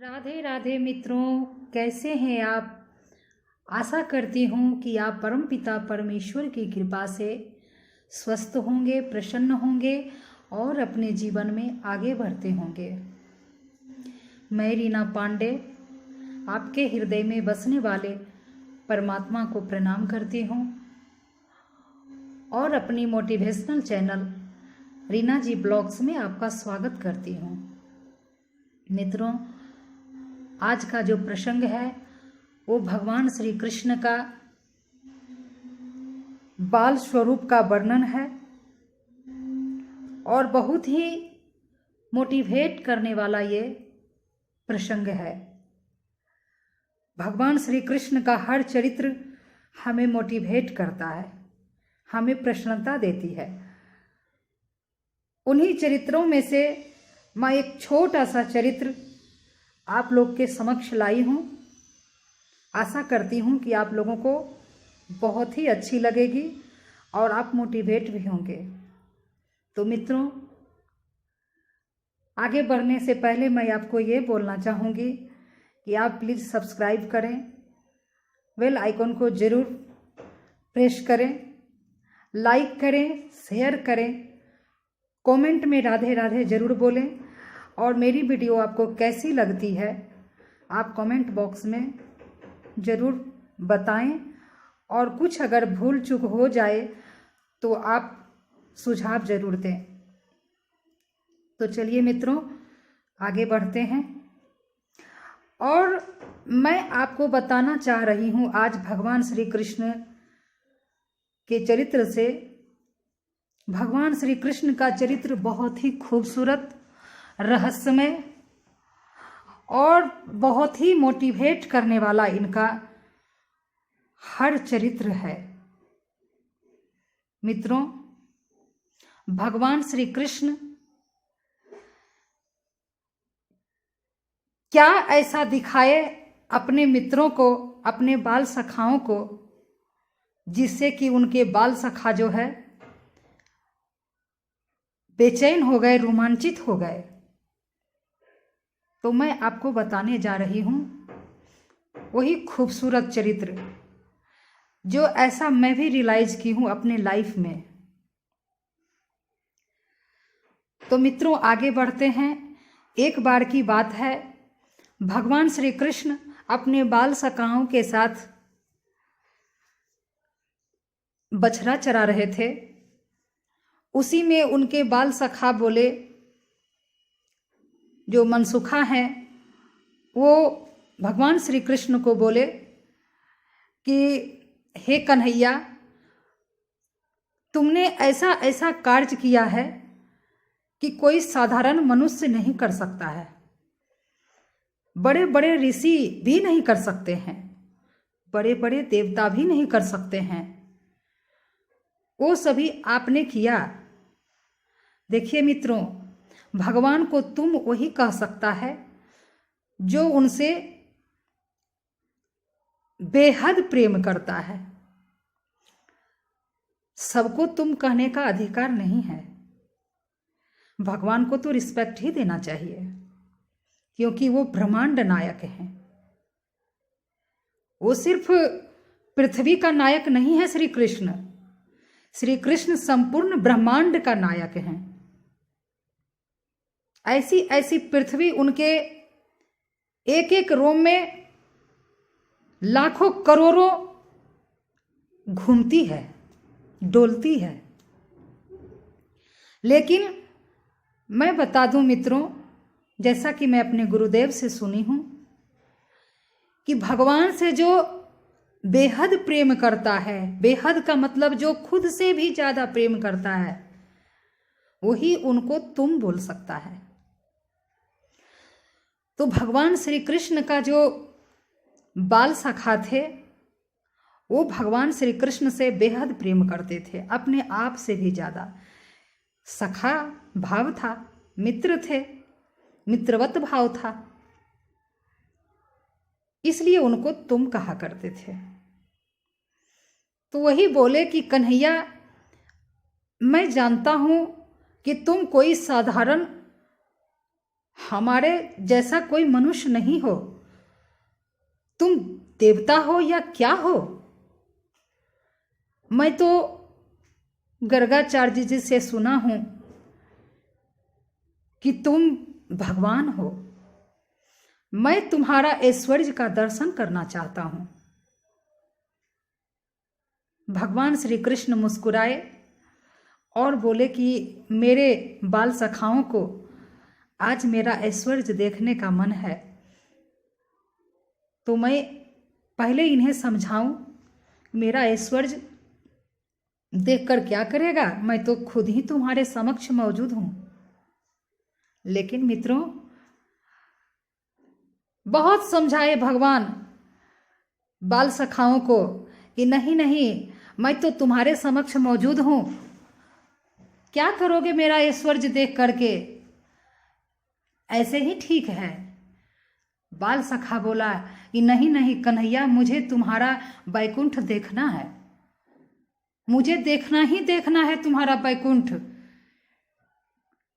राधे राधे मित्रों, कैसे हैं आप। आशा करती हूँ कि आप परमपिता परमेश्वर की कृपा से स्वस्थ होंगे, प्रसन्न होंगे और अपने जीवन में आगे बढ़ते होंगे। मैं रीना पांडे आपके हृदय में बसने वाले परमात्मा को प्रणाम करती हूँ और अपनी मोटिवेशनल चैनल रीना जी ब्लॉग्स में आपका स्वागत करती हूँ। मित्रों, आज का जो प्रसंग है वो भगवान श्री कृष्ण का बाल स्वरूप का वर्णन है और बहुत ही मोटिवेट करने वाला ये प्रसंग है। भगवान श्री कृष्ण का हर चरित्र हमें मोटिवेट करता है, हमें प्रसन्नता देती है। उन्हीं चरित्रों में से मैं एक छोटा सा चरित्र आप लोग के समक्ष लाई हूँ। आशा करती हूँ कि आप लोगों को बहुत ही अच्छी लगेगी और आप मोटिवेट भी होंगे। तो मित्रों, आगे बढ़ने से पहले मैं आपको ये बोलना चाहूँगी कि आप प्लीज़ सब्सक्राइब करें, बेल आइकन को ज़रूर प्रेस करें, लाइक करें, शेयर करें, कमेंट में राधे राधे ज़रूर बोलें और मेरी वीडियो आपको कैसी लगती है आप कमेंट बॉक्स में ज़रूर बताएं और कुछ अगर भूल चूक हो जाए तो आप सुझाव ज़रूर दें। तो चलिए मित्रों, आगे बढ़ते हैं और मैं आपको बताना चाह रही हूँ आज भगवान श्री कृष्ण के चरित्र से। भगवान श्री कृष्ण का चरित्र बहुत ही खूबसूरत, रहस्यमय और बहुत ही मोटिवेट करने वाला इनका हर चरित्र है। मित्रों, भगवान श्री कृष्ण क्या ऐसा दिखाए अपने मित्रों को, अपने बाल सखाओं को, जिससे कि उनके बाल सखा जो है बेचैन हो गए, रोमांचित हो गए। तो मैं आपको बताने जा रही हूँ वही खूबसूरत चरित्र जो ऐसा मैं भी रियलाइज की हूँ अपने लाइफ में। तो मित्रों, आगे बढ़ते हैं। एक बार की बात है, भगवान श्री कृष्ण अपने बाल सखाओं के साथ बछड़ा चरा रहे थे। उसी में उनके बाल सखा बोले, जो मनसुखा हैं, वो भगवान श्री कृष्ण को बोले कि हे कन्हैया, तुमने ऐसा ऐसा कार्य किया है कि कोई साधारण मनुष्य नहीं कर सकता है, बड़े बड़े ऋषि भी नहीं कर सकते हैं, बड़े बड़े देवता भी नहीं कर सकते हैं, वो सभी आपने किया। देखिए मित्रों, भगवान को तुम वही कह सकता है जो उनसे बेहद प्रेम करता है। सबको तुम कहने का अधिकार नहीं है। भगवान को तो रिस्पेक्ट ही देना चाहिए, क्योंकि वो ब्रह्मांड नायक हैं। वो सिर्फ पृथ्वी का नायक नहीं है। श्री कृष्ण, श्री कृष्ण संपूर्ण ब्रह्मांड का नायक हैं। ऐसी ऐसी पृथ्वी उनके एक एक रोम में लाखों करोड़ों घूमती है, डोलती है। लेकिन मैं बता दूं मित्रों, जैसा कि मैं अपने गुरुदेव से सुनी हूं कि भगवान से जो बेहद प्रेम करता है, बेहद का मतलब जो खुद से भी ज्यादा प्रेम करता है, वही उनको तुम बोल सकता है। तो भगवान श्री कृष्ण का जो बाल सखा थे, वो भगवान श्री कृष्ण से बेहद प्रेम करते थे, अपने आप से भी ज्यादा। सखा भाव था, मित्र थे, मित्रवत भाव था, इसलिए उनको तुम कहा करते थे। तो वही बोले कि कन्हैया, मैं जानता हूं कि तुम कोई साधारण हमारे जैसा कोई मनुष्य नहीं हो, तुम देवता हो या क्या हो? मैं तो गर्गाचार्य जी से सुना हूं कि तुम भगवान हो। मैं तुम्हारा ऐश्वर्य का दर्शन करना चाहता हूं। भगवान श्री कृष्ण मुस्कुराए और बोले कि मेरे बाल सखाओं को आज मेरा ऐश्वर्य देखने का मन है, तो मैं पहले इन्हें समझाऊं मेरा ऐश्वर्य देखकर क्या करेगा, मैं तो खुद ही तुम्हारे समक्ष मौजूद हूं। लेकिन मित्रों, बहुत समझाए भगवान बाल सखाओं को कि नहीं नहीं, मैं तो तुम्हारे समक्ष मौजूद हूं, क्या करोगे मेरा ऐश्वर्य देख करके? ऐसे ही ठीक है। बाल सखा बोला कि नहीं नहीं कन्हैया, मुझे तुम्हारा बैकुंठ देखना है, मुझे देखना ही देखना है तुम्हारा बैकुंठ।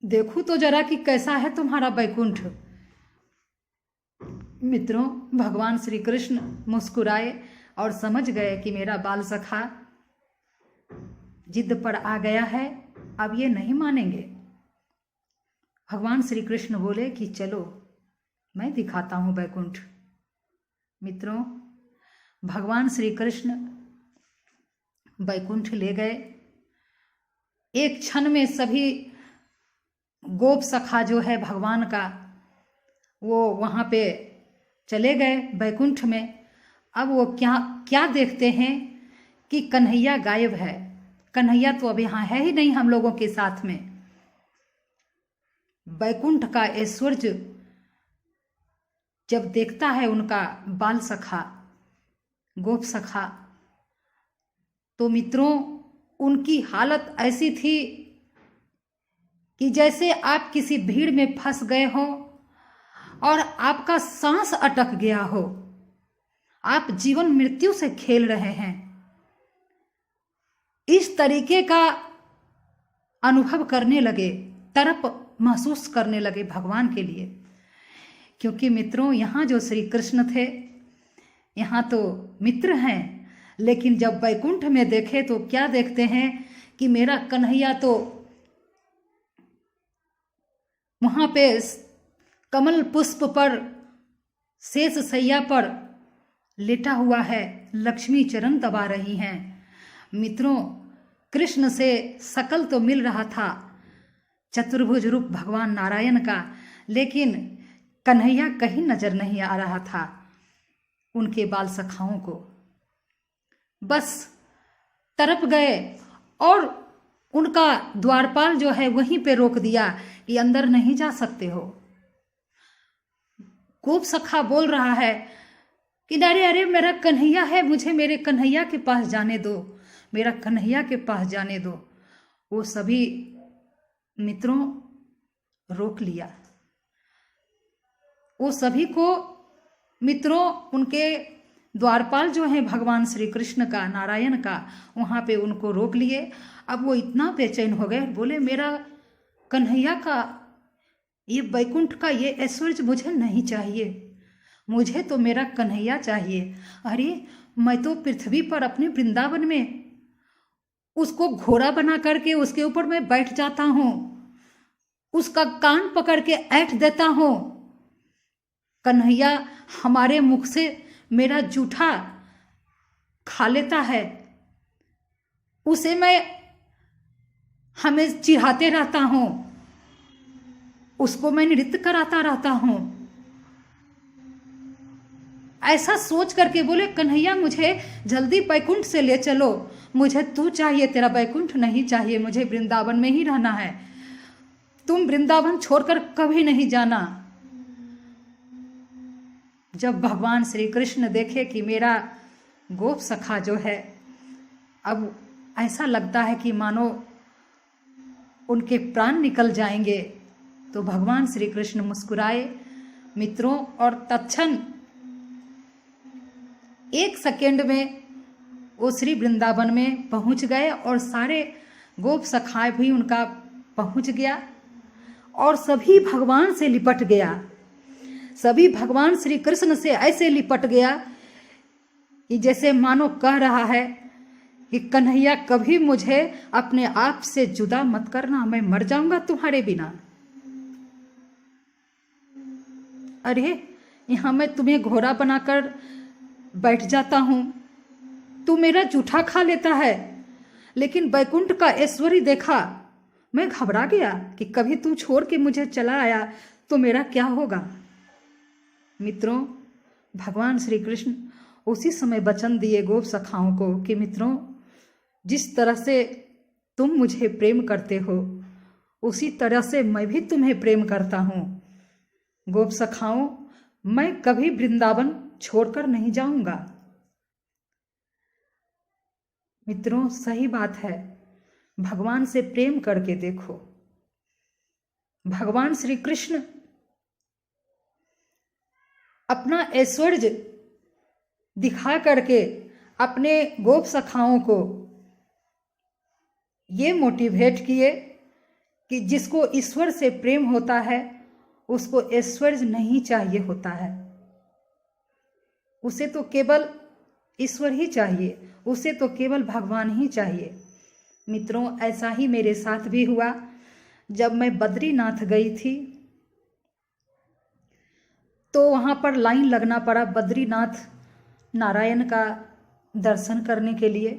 देखूं तो जरा कि कैसा है तुम्हारा बैकुंठ। मित्रों, भगवान श्री कृष्ण मुस्कुराए और समझ गए कि मेरा बाल सखा जिद पर आ गया है, अब ये नहीं मानेंगे। भगवान श्री कृष्ण बोले कि चलो मैं दिखाता हूं बैकुंठ। मित्रों, भगवान श्री कृष्ण बैकुंठ ले गए। एक क्षण में सभी गोप सखा जो है भगवान का, वो वहां पे चले गए बैकुंठ में। अब वो क्या क्या देखते हैं कि कन्हैया गायब है। कन्हैया तो अब यहाँ है ही नहीं हम लोगों के साथ में। बैकुंठ का ऐश्वर्य जब देखता है उनका बाल सखा, गोप सखा, तो मित्रों उनकी हालत ऐसी थी कि जैसे आप किसी भीड़ में फंस गए हो और आपका सांस अटक गया हो, आप जीवन मृत्यु से खेल रहे हैं। इस तरीके का अनुभव करने लगे, तड़प महसूस करने लगे भगवान के लिए। क्योंकि मित्रों, यहाँ जो श्री कृष्ण थे, यहाँ तो मित्र हैं, लेकिन जब बैकुंठ में देखे तो क्या देखते हैं कि मेरा कन्हैया तो वहां पे कमल पुष्प पर शेष सैया पर लेटा हुआ है, लक्ष्मी चरण दबा रही हैं। मित्रों, कृष्ण से शकल तो मिल रहा था, चतुर्भुज रूप भगवान नारायण का, लेकिन कन्हैया कहीं नजर नहीं आ रहा था उनके बाल सखाओं को। बस तरफ गए और उनका द्वारपाल जो है वहीं पे रोक दिया कि अंदर नहीं जा सकते हो। गोप सखा बोल रहा है कि अरे अरे मेरा कन्हैया है, मुझे मेरे कन्हैया के पास जाने दो, मेरा कन्हैया के पास जाने दो। वो सभी मित्रों रोक लिया। वो सभी को मित्रों उनके द्वारपाल जो हैं भगवान श्री कृष्ण का, नारायण का, वहाँ पे उनको रोक लिए। अब वो इतना बेचैन हो गए, बोले मेरा कन्हैया का ये बैकुंठ का ये ऐश्वर्य मुझे नहीं चाहिए, मुझे तो मेरा कन्हैया चाहिए। अरे मैं तो पृथ्वी पर अपने वृंदावन में उसको घोड़ा बना करके उसके ऊपर मैं बैठ जाता हूँ, उसका कान पकड़ के ऐंठ देता हूँ। कन्हैया हमारे मुख से मेरा जूठा खा लेता है, उसे मैं हमें चिढ़ाते रहता हूँ, उसको मैं नृत्य कराता रहता हूँ। ऐसा सोच करके बोले कन्हैया मुझे जल्दी बैकुंठ से ले चलो, मुझे तू चाहिए, तेरा बैकुंठ नहीं चाहिए, मुझे वृंदावन में ही रहना है, तुम वृंदावन छोड़कर कभी नहीं जाना। जब भगवान श्री कृष्ण देखे कि मेरा गोप सखा जो है, अब ऐसा लगता है कि मानो उनके प्राण निकल जाएंगे, तो भगवान श्री कृष्ण मुस्कुराए मित्रों, और तत्क्षण 1 सेकेंड में वो श्री वृंदावन में पहुंच गए और सारे गोप सखाए भी उनका पहुंच गया। और सभी भगवान से लिपट गया, सभी भगवान श्री कृष्ण से ऐसे लिपट गया कि जैसे मानो कह रहा है कि कन्हैया कभी मुझे अपने आप से जुदा मत करना, मैं मर जाऊंगा तुम्हारे बिना। अरे यहां मैं तुम्हें घोड़ा बनाकर बैठ जाता हूं, तू मेरा जूठा खा लेता है, लेकिन बैकुंठ का ऐश्वर्य देखा मैं घबरा गया कि कभी तू छोड़ के मुझे चला आया तो मेरा क्या होगा। मित्रों, भगवान श्री कृष्ण उसी समय वचन दिए गोप सखाओं को कि मित्रों, जिस तरह से तुम मुझे प्रेम करते हो उसी तरह से मैं भी तुम्हें प्रेम करता हूँ। गोप सखाओं, मैं कभी वृंदावन छोड़कर नहीं जाऊंगा। मित्रों, सही बात है, भगवान से प्रेम करके देखो। भगवान श्री कृष्ण अपना ऐश्वर्य दिखा करके अपने गोप सखाओं को ये मोटिवेट किए कि जिसको ईश्वर से प्रेम होता है उसको ऐश्वर्य नहीं चाहिए होता है, उसे तो केवल ईश्वर ही चाहिए, उसे तो केवल भगवान ही चाहिए। मित्रों, ऐसा ही मेरे साथ भी हुआ। जब मैं बद्रीनाथ गई थी तो वहाँ पर लाइन लगना पड़ा बद्रीनाथ नारायण का दर्शन करने के लिए।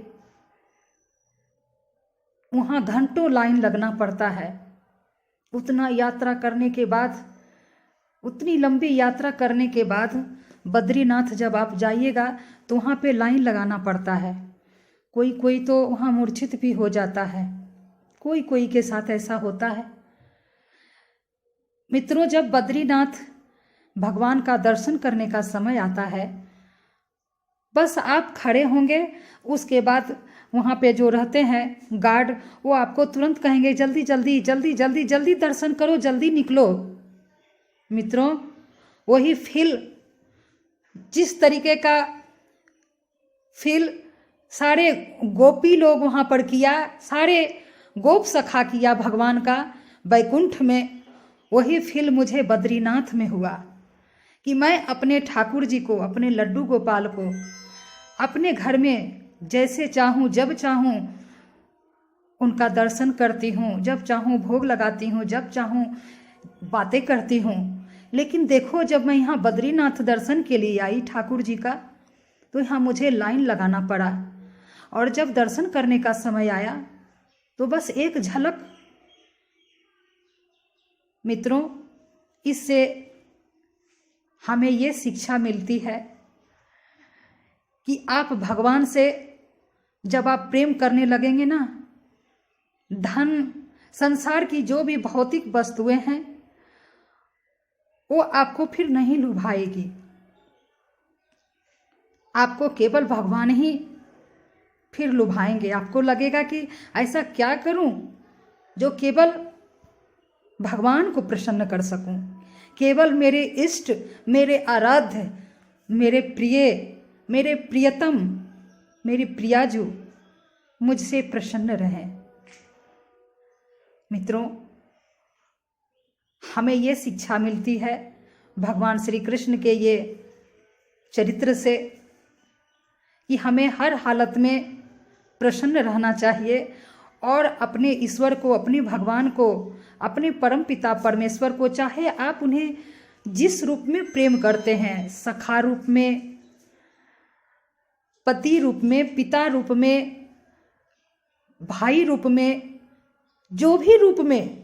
वहाँ घंटों लाइन लगना पड़ता है। उतना यात्रा करने के बाद, उतनी लंबी यात्रा करने के बाद बद्रीनाथ जब आप जाइएगा तो वहाँ पे लाइन लगाना पड़ता है। कोई कोई तो वहाँ मूर्छित भी हो जाता है, कोई कोई के साथ ऐसा होता है। मित्रों, जब बद्रीनाथ भगवान का दर्शन करने का समय आता है, बस आप खड़े होंगे, उसके बाद वहाँ पे जो रहते हैं गार्ड, वो आपको तुरंत कहेंगे जल्दी जल्दी जल्दी जल्दी जल्दी दर्शन करो, जल्दी निकलो। मित्रों, वही फील, जिस तरीके का फील सारे गोपी लोग वहाँ पर किया, सारे गोप सखा किया भगवान का बैकुंठ में, वही फील मुझे बद्रीनाथ में हुआ कि मैं अपने ठाकुर जी को, अपने लड्डू गोपाल को अपने घर में जैसे चाहूँ, जब चाहूँ उनका दर्शन करती हूँ, जब चाहूँ भोग लगाती हूँ, जब चाहूँ बातें करती हूँ। लेकिन देखो, जब मैं यहाँ बद्रीनाथ दर्शन के लिए आई ठाकुर जी का, तो यहाँ मुझे लाइन लगाना पड़ा। और जब दर्शन करने का समय आया तो बस एक झलक। मित्रों, इससे हमें ये शिक्षा मिलती है कि आप भगवान से जब आप प्रेम करने लगेंगे ना, धन, संसार की जो भी भौतिक वस्तुएं हैं वो आपको फिर नहीं लुभाएगी। आपको केवल भगवान ही फिर लुभाएंगे। आपको लगेगा कि ऐसा क्या करूं जो केवल भगवान को प्रसन्न कर सकूं, केवल मेरे इष्ट, मेरे आराध्य, मेरे प्रिय, मेरे प्रियतम, मेरी प्रियाजू मुझसे प्रसन्न रहें। मित्रों, हमें ये शिक्षा मिलती है भगवान श्री कृष्ण के ये चरित्र से कि हमें हर हालत में प्रसन्न रहना चाहिए और अपने ईश्वर को, अपने भगवान को, अपने परम पिता परमेश्वर को, चाहे आप उन्हें जिस रूप में प्रेम करते हैं, सखा रूप में, पति रूप में, पिता रूप में, भाई रूप में, जो भी रूप में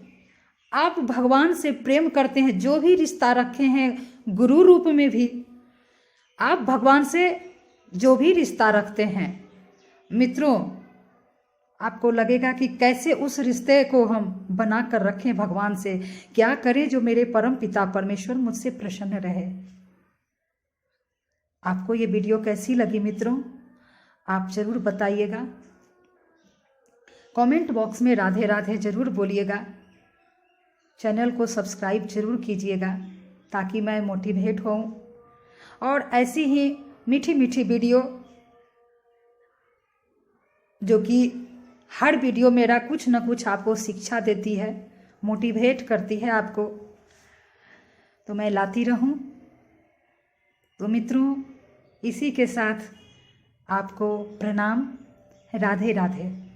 आप भगवान से प्रेम करते हैं, जो भी रिश्ता रखे हैं, गुरु रूप में भी आप भगवान से जो भी रिश्ता रखते हैं, मित्रों, आपको लगेगा कि कैसे उस रिश्ते को हम बना कर रखें भगवान से, क्या करें जो मेरे परम पिता परमेश्वर मुझसे प्रसन्न रहे। आपको ये वीडियो कैसी लगी मित्रों, आप जरूर बताइएगा। कमेंट बॉक्स में राधे राधे जरूर बोलिएगा। चैनल को सब्सक्राइब जरूर कीजिएगा ताकि मैं मोटिवेट होऊं और ऐसी ही मीठी मीठी वीडियो, जो कि हर वीडियो मेरा कुछ न कुछ आपको शिक्षा देती है, मोटिवेट करती है आपको, तो मैं लाती रहूं। तो मित्रों, इसी के साथ आपको प्रणाम। राधे राधे।